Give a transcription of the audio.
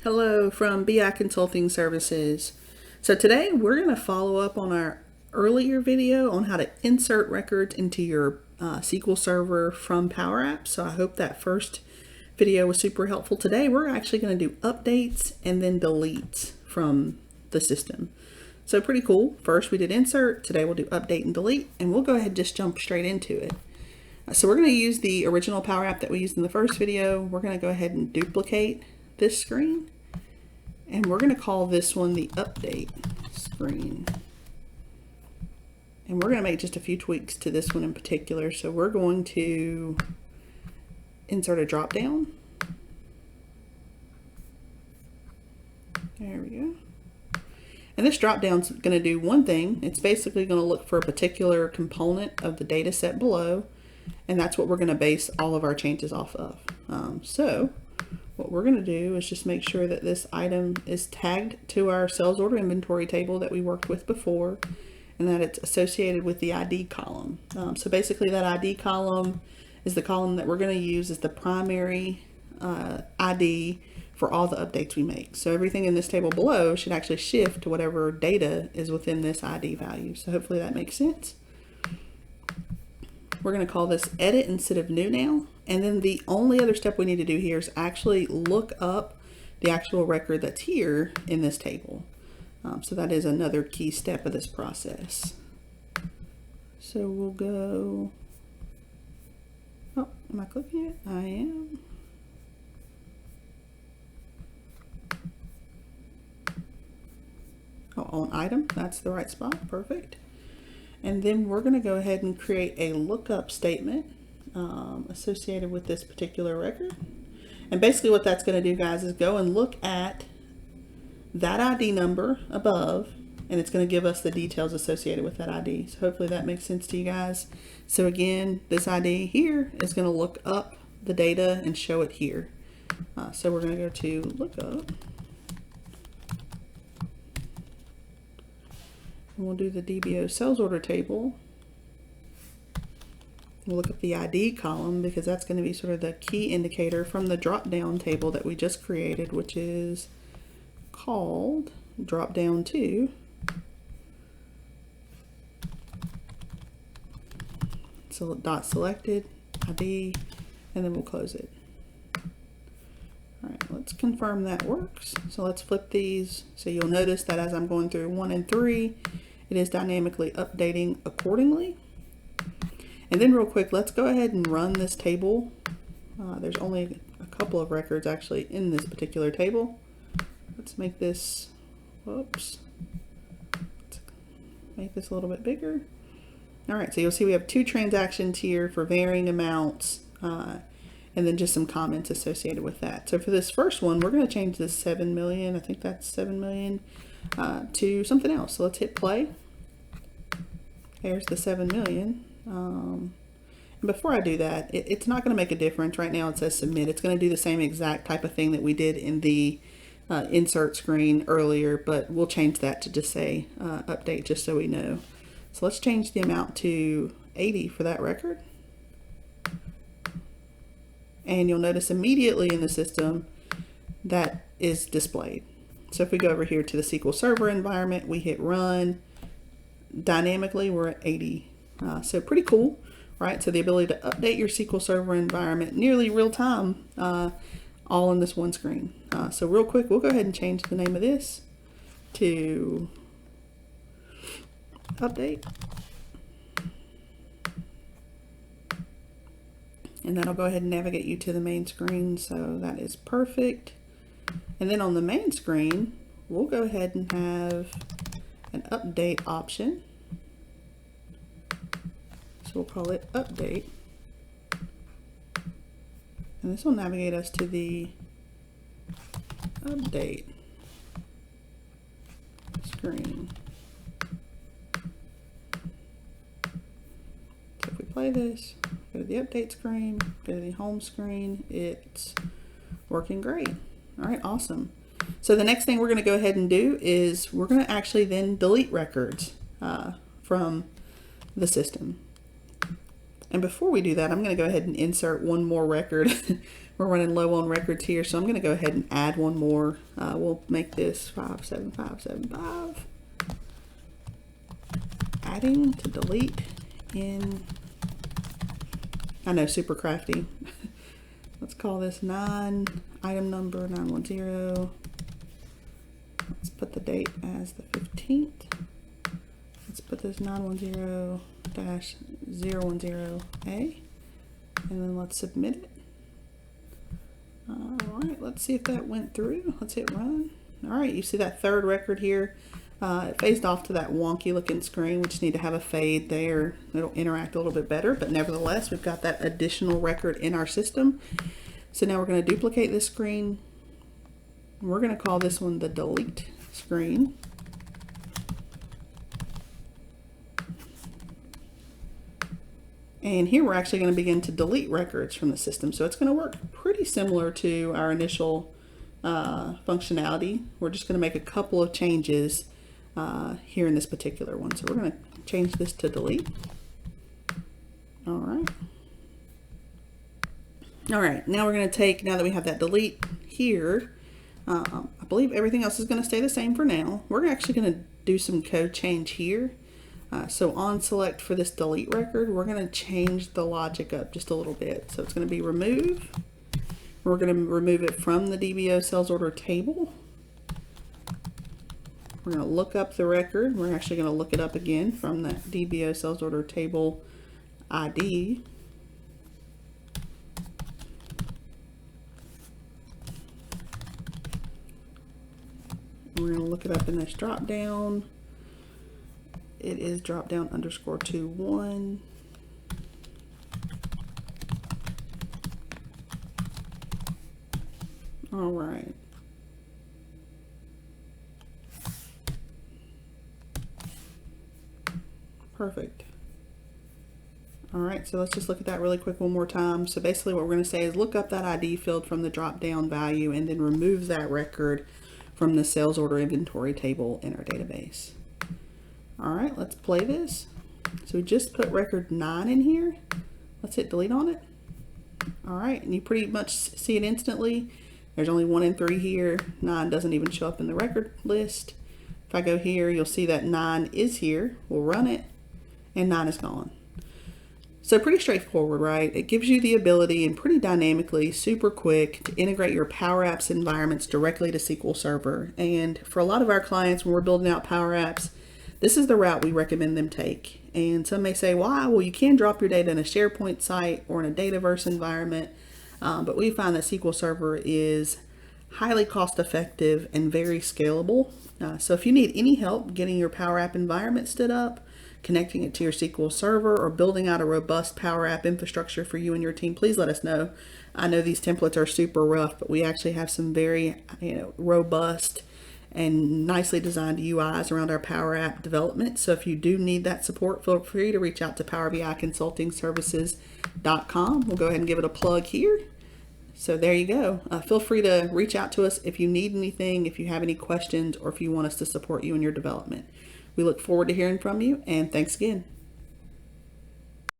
Hello from BI Consulting Services. So today we're going to follow up on our earlier video on how to insert records into your SQL Server from PowerApp. So I hope that first video was super helpful. Today we're actually going to do updates and then deletes from the system. So pretty cool. First we did insert, today we'll do update and delete, and we'll go ahead and just jump straight into it. So we're going to use the original PowerApp that we used in the first video. We're going to go ahead and duplicate this screen, and we're going to call this one the update screen. And we're going to make just a few tweaks to this one in particular. So we're going to insert a drop down. There we go. And this drop down is going to do one thing. It's basically going to look for a particular component of the data set below, and that's what we're going to base all of our changes off of. So what we're going to do is just make sure that this item is tagged to our sales order inventory table that we worked with before, and that it's associated with the ID column. So basically that ID column is the column that we're going to use as the primary ID for all the updates we make. So everything in this table below should actually shift to whatever data is within this ID value. So hopefully that makes sense. We're going to call this edit instead of new now. And then the only other step we need to do here is actually look up the actual record that's here in this table. So that is another key step of this process. So we'll go, oh, am I clicking it? I am. Oh, on item, that's the right spot, perfect. And then we're going to go ahead and create a lookup statement associated with this particular record. And basically what that's going to do, guys, is go and look at that ID number above, and it's going to give us the details associated with that ID. So hopefully that makes sense to you guys. So again, this ID here is going to look up the data and show it here. So we're going to go to lookup. And we'll do the DBO sales order table. We'll look at the ID column because that's going to be sort of the key indicator from the drop down table that we just created, which is called drop down to so dot selected ID, and then we'll close it. All right, let's confirm that works. So let's flip these. So you'll notice that as I'm going through 1 and 3, it is dynamically updating accordingly. And then real quick, let's go ahead and run this table. There's only a couple of records actually in this particular table. Let's make this, whoops, let's make this a little bit bigger. All right, so you'll see we have 2 transactions here for varying amounts, and then just some comments associated with that. So for this first one, we're going to change this 7 million, I think that's 7 million, to something else. So let's hit play. There's the 7 million. And before I do that, it's not going to make a difference. Right now it says submit. It's going to do the same exact type of thing that we did in the insert screen earlier, but we'll change that to just say update, just so we know. So let's change the amount to 80 for that record. And you'll notice immediately in the system that is displayed. So if we go over here to the SQL Server environment, we hit run, dynamically we're at 80. So pretty cool, right? So the ability to update your SQL Server environment nearly real time, all in this one screen. So real quick, we'll go ahead and change the name of this to update. And that'll go ahead and navigate you to the main screen. So that is perfect. And then on the main screen, we'll go ahead and have an update option. So we'll call it update. And this will navigate us to the update screen. So if we play this, go to the update screen, go to the home screen, it's working great. All right, awesome. So the next thing we're going to go ahead and do is we're going to actually then delete records from the system. And before we do that, I'm going to go ahead and insert one more record. We're running low on records here, so I'm going to go ahead and add one more. We'll make this 57575. Adding to delete in, I know, super crafty. Let's call this 9, item number 910. Let's put the date as the 15th. Let's put this 910-010A, and then let's submit it. All right, let's see if that went through. Let's hit run. All right, you see that third record here. It phased off to that wonky looking screen. We just need to have a fade there. It'll interact a little bit better, but nevertheless, we've got that additional record in our system. So now we're going to duplicate this screen. We're going to call this one the delete screen. And here we're actually going to begin to delete records from the system. So it's going to work pretty similar to our initial functionality. We're just going to make a couple of changes here in this particular one. So we're going to change this to delete. All right. All right, now we're going to take, now that we have that delete here, I believe everything else is going to stay the same for now. We're actually going to do some code change here. So on select for this delete record, we're going to change the logic up just a little bit. So it's going to be remove. We're going to remove it from the DBO sales order table. We're going to look up the record. We're actually going to look it up again from that DBO sales order table ID. We're going to look it up in this drop down. It is drop down _21. All right. Perfect. All right, so let's just look at that really quick one more time. So basically what we're going to say is look up that ID field from the drop down value and then remove that record from the sales order inventory table in our database. All right, let's play this. So we just put record 9 in here. Let's hit delete on it. All right, and you pretty much see it instantly. There's only 1 and 3 here. 9 doesn't even show up in the record list. If I go here, you'll see that 9 is here. We'll run it, and 9 is gone. So pretty straightforward, right? It gives you the ability and pretty dynamically, super quick, to integrate your PowerApps environments directly to SQL Server. And for a lot of our clients, when we're building out PowerApps, this is the route we recommend them take. And some may say, why? Well, you can drop your data in a SharePoint site or in a Dataverse environment, but we find that SQL Server is highly cost effective and very scalable. So if you need any help getting your PowerApp environment stood up, connecting it to your SQL Server, or building out a robust PowerApp infrastructure for you and your team, please let us know. I know these templates are super rough, but we actually have some very robust and nicely designed UIs around our PowerApp development. So if you do need that support, feel free to reach out to PowerBIConsultingServices.com. We'll go ahead and give it a plug here. So there you go. Feel free to reach out to us if you need anything, if you have any questions, or if you want us to support you in your development. We look forward to hearing from you, and thanks again.